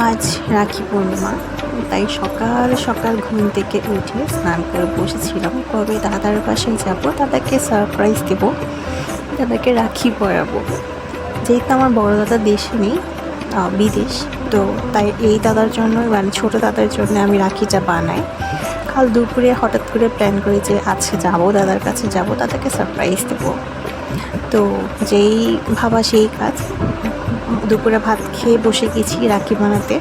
আজ রাখি পূর্ণিমা, তাই সকাল সকাল ঘুম থেকে উঠে স্নান করে বসেছিলাম কবে দাদার বাসায় যাব, দাদাকে সারপ্রাইজ দেবো, দাদাকে রাখি পরাবো। যেহেতু আমার বড় দাদা দেশে নেই, বিদেশ, তো তাই এই দাদার জন্য মানে ছোটো দাদার জন্য আমি রাখিটা বানাই। কাল দুপুরে হঠাৎ করে প্ল্যান করি যে আজকে যাবো দাদার কাছে, যাব দাদাকে সারপ্রাইজ দেবো। তো যেই ভাবা সেই কাজ, দুপুরে ভাত খেয়ে বসে গেছি রাখি বানাতে।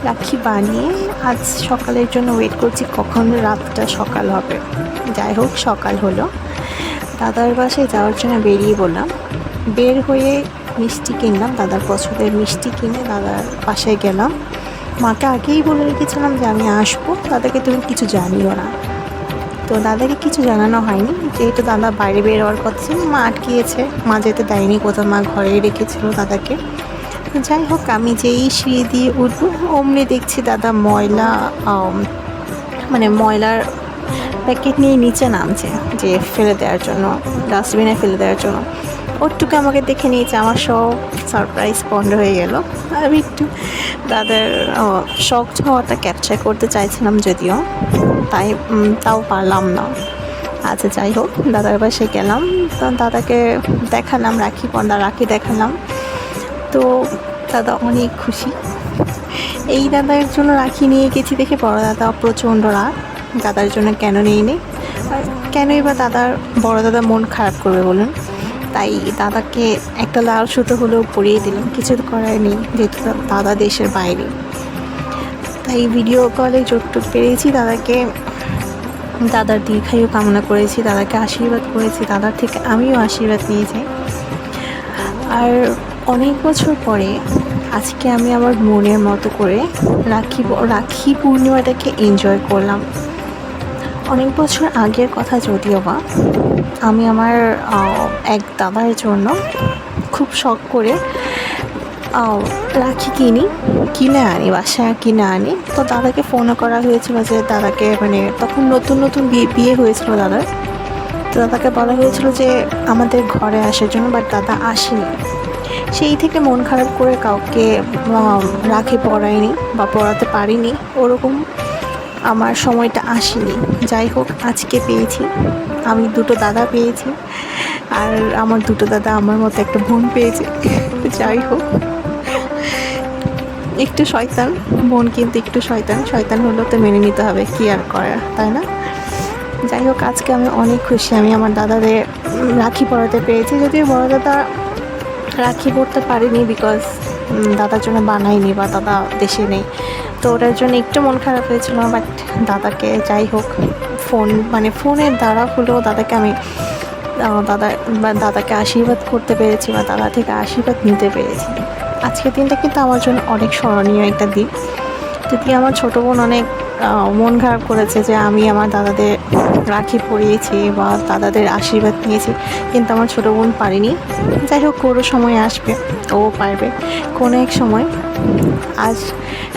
রাখি বানিয়ে আজ সকালের জন্য ওয়েট করছি কখন রাতটা সকাল হবে। যাই হোক, সকাল হলো। দাদার বাসায় যাওয়ার জন্য বেরিয়ে বললাম। বের হয়ে মিষ্টি কিনলাম, দাদার পছন্দের মিষ্টি কিনে দাদার বাসায় গেলাম। মাকে আগেই বলে রেখেছিলাম যে আমি আসবো, দাদাকে তুমি কিছু জানিও না। তো দাদাকে কিছু জানানো হয়নি, যেহেতু দাদা বাইরে বেরোয়ার কথা ছিল, মা আটকিয়েছে, মা যেতে দেয়নি কোথাও, মা ঘরেই রেখেছিল দাদাকে। যাই হোক, আমি যেই সিঁড়ি দিয়ে উঠবো অমনি দেখছি দাদা ময়লার প্যাকেট নিয়ে নিচে নামছে, যে ফেলে দেওয়ার জন্য, ডাস্টবিনে ফেলে দেওয়ার জন্য। ওরটুকু আমাকে দেখে নিয়েছে, আমার সব সারপ্রাইজ বন্ধ হয়ে গেল। আমি একটু দাদার শখ হওয়াটা ক্যাপচার করতে চাইছিলাম যদিও, তাও পারলাম না। আচ্ছা, যাই হোক, দাদার বাসায় গেলাম, তো দাদাকে দেখালাম রাখি দেখালাম। তো দাদা অনেক খুশি। এই দাদার জন্য রাখি নিয়ে গেছি দেখে বড় দাদা প্রচণ্ড রাগ, দাদার জন্য কেন নেই আর কেনই বা বড় দাদা মন খারাপ করবে বলুন। তাই দাদাকে একটা লাল সুতো হলেও পরিয়ে দিলাম, কিছু করার নেই, যেহেতু দাদা দেশের বাইরে। তাই ভিডিও কলে যতটুকু পেরেছি দাদার দীর্ঘায়ু কামনা করেছি, দাদাকে আশীর্বাদ করেছি, দাদার থেকে আমিও আশীর্বাদ নিয়েছি। আর অনেক বছর পরে আজকে আমি আমার মনের মতো করে রাখি পূর্ণিমাটাকে এনজয় করলাম। অনেক বছর আগের কথা যদিও বা, আমি আমার এক দাদার জন্য খুব শখ করে রাখি কিনে আনি, বাসায় কিনে আনি। তো দাদাকে ফোনও করা হয়েছিল যে দাদাকে, তখন নতুন নতুন বিয়ে হয়েছিল দাদার। তো দাদাকে বলা হয়েছিল যে আমাদের ঘরে আসার জন্য, বাট দাদা আসেনি। সেই থেকে মন খারাপ করে কাউকে রাখি পরাইনি বা পরাতে পারিনি, ওরকম আমার সময়টা আসেনি। যাই হোক, আজকে পেয়েছি, আমি দুটো দাদা পেয়েছি, আর আমার দুটো দাদা আমার মতো একটা বোন পেয়েছে। যাই হোক, একটু শয়তান বোন, কিন্তু একটু শয়তান হলেও তো মেনে নিতে হবে, কি আর করা, তাই না? যাই হোক, আজকে আমি অনেক খুশি, আমি আমার দাদাদের রাখি পরাতে পেরেছি। যদিও বড় দাদা রাখি পরতে পারিনি, বিকজ দাদার জন্য বানাইনি বা দাদা দেশে নেই, তো ওটার জন্য একটু মন খারাপ হয়েছিল। বাট দাদাকে যাই হোক ফোনের দ্বারা হলেও আমি দাদাকে আশীর্বাদ করতে পেরেছি বা দাদা থেকে আশীর্বাদ নিতে পেরেছি। আজকের দিনটা কিন্তু আমার জন্য অনেক স্মরণীয় একটা দিন। যদি আমার ছোটো বোন অনেক মন খারাপ করেছে যে আমি আমার দাদাদের রাখি পরিয়েছি বা দাদাদের আশীর্বাদ নিয়েছি, কিন্তু আমার ছোটো বোন পারিনি। যাই হোক, কোনো সময় আসবে, ও পারবে কোনো এক সময়। আজ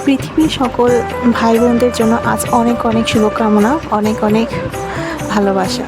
পৃথিবীর সকল ভাই বোনদের জন্য আজ অনেক অনেক শুভকামনা, অনেক অনেক ভালোবাসা।